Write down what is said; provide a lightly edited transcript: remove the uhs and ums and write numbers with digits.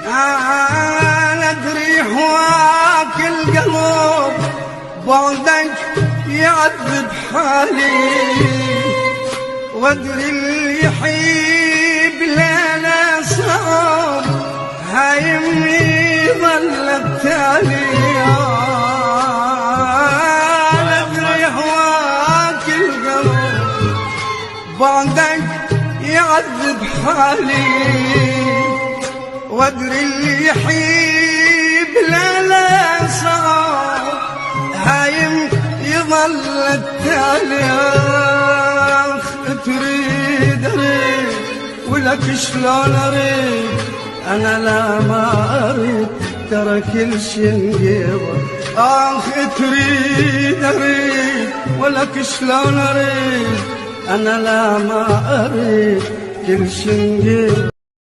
أنا أدري هواك القلب بعدك يعذب حالي، وأدري اللي يحيي بليلة صعب هايمني ظل التالي. أنا أدري هواك القلب بعدك يعذب حالي، وادري اللي يحيي بليلة صعب هايم يظل التالي. تريد اريد ولك شلون اريد، انا لا ما اريد ترى كل شي نقيضه. تريد اريد ولك شلون اريد، انا لا ما اريد كل شي نقيضه.